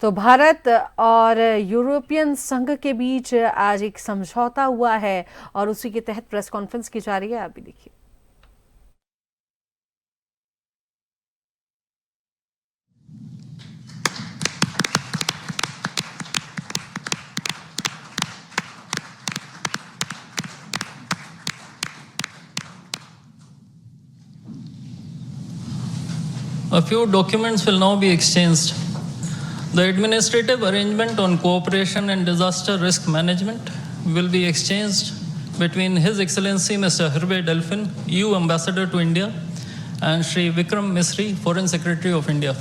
तो भारत और यूरोपियन संघ के बीच आज एक समझौता हुआ है और उसी के तहत प्रेस कॉन्फ्रेंस की जा रही है। आप भी देखिए। A few documents will now be exchanged. The administrative arrangement on cooperation and disaster risk management will be exchanged between His Excellency Mr. Hervé Delphin, EU Ambassador to India, and Shri Vikram Misri, Foreign Secretary of India.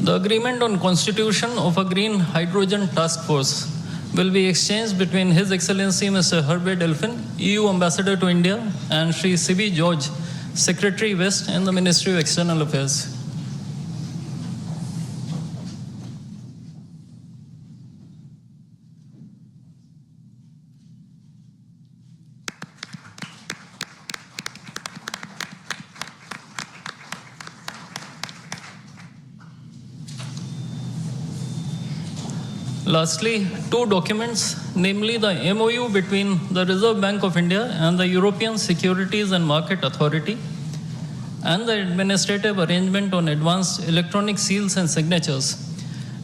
The agreement on constitution of a green hydrogen task force will be exchanged between His Excellency Mr. Hervé Delphin, EU Ambassador to India, and Shri C.B. George, Secretary West in the Ministry of External Affairs. Lastly, two documents, namely the MOU between the Reserve Bank of India and the European Securities and Market Authority, and the administrative arrangement on advanced electronic seals and signatures,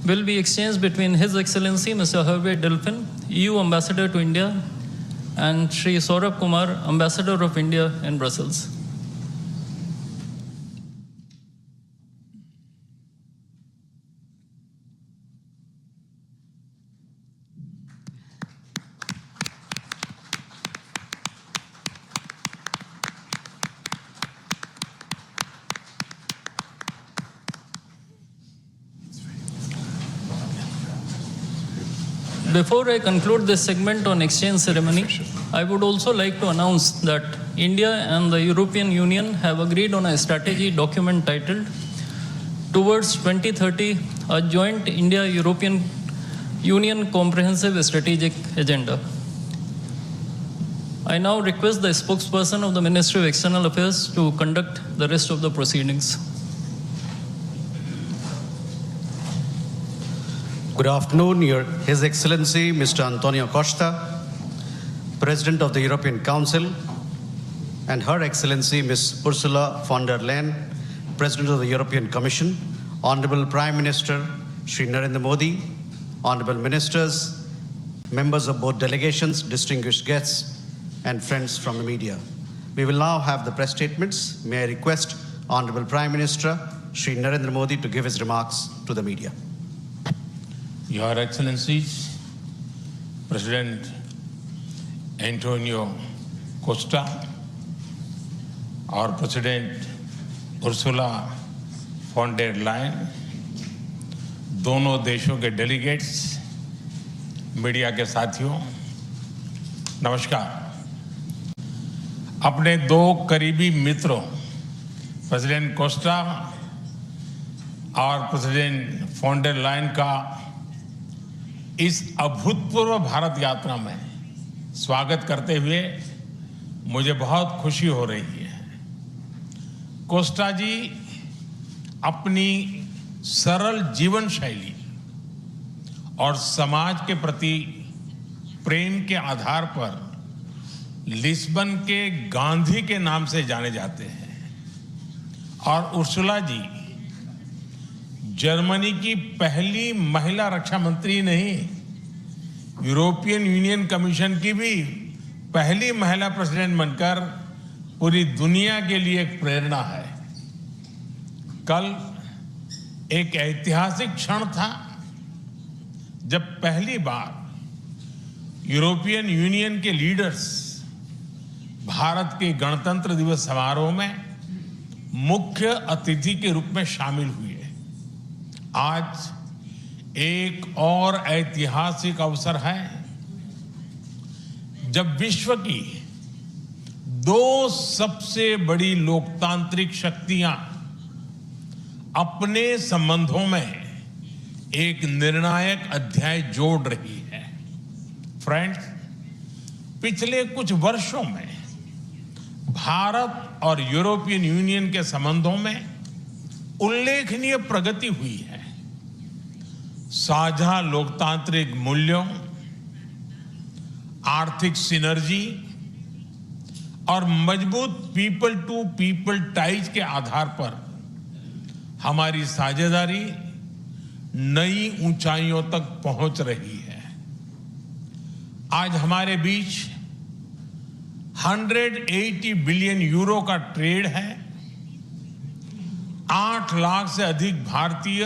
will be exchanged between His Excellency Mr. Hervé Delphin, EU Ambassador to India, and Shri Saurabh Kumar, Ambassador of India in Brussels. Before I conclude this segment on exchange ceremony, I would also like to announce that India and the European Union have agreed on a strategy document titled Towards 2030, a joint India-European Union comprehensive strategic agenda. I now request the spokesperson of the Ministry of External Affairs to conduct the rest of the proceedings. Good afternoon, His Excellency Mr. Antonio Costa, President of the European Council, and Her Excellency Ms. Ursula von der Leyen, President of the European Commission, Honorable Prime Minister Shri Narendra Modi, Honorable Ministers, members of both delegations, distinguished guests, and friends from the media. We will now have the press statements. May I request Honorable Prime Minister Shri Narendra Modi to give his remarks to the media. Your Excellencies, President Antonio Costa, our President Ursula von der Leyen, दोनों देशों के delegates, media के साथियों, नमस्कार। अपने दो करीबी मित्रों, प्रेसिडेंट कोस्टा और प्रेसिडेंट von der Leyen का इस अभूतपूर्व भारत यात्रा में स्वागत करते हुए मुझे बहुत खुशी हो रही है। कोस्टा जी अपनी सरल जीवन शैली और समाज के प्रति प्रेम के आधार पर लिस्बन के गांधी के नाम से जाने जाते हैं और उर्सुला जी जर्मनी की पहली महिला रक्षा मंत्री नहीं, यूरोपियन यूनियन कमीशन की भी पहली महिला प्रेसिडेंट बनकर पूरी दुनिया के लिए एक प्रेरणा है। कल एक ऐतिहासिक क्षण था जब पहली बार यूरोपियन यूनियन के लीडर्स भारत के गणतंत्र दिवस समारोह में मुख्य अतिथि के रूप में शामिल हुए। आज एक और ऐतिहासिक अवसर है जब विश्व की दो सबसे बड़ी लोकतांत्रिक शक्तियां अपने संबंधों में एक निर्णायक अध्याय जोड़ रही है। फ्रेंड्स, पिछले कुछ वर्षों में भारत और यूरोपियन यूनियन के संबंधों में उल्लेखनीय प्रगति हुई है। साझा लोकतांत्रिक मूल्यों, आर्थिक सिनर्जी और मजबूत पीपल टू पीपल टाइज के आधार पर हमारी साझेदारी नई ऊंचाइयों तक पहुंच रही है। आज हमारे बीच 180 बिलियन यूरो का ट्रेड है। 8 लाख से अधिक भारतीय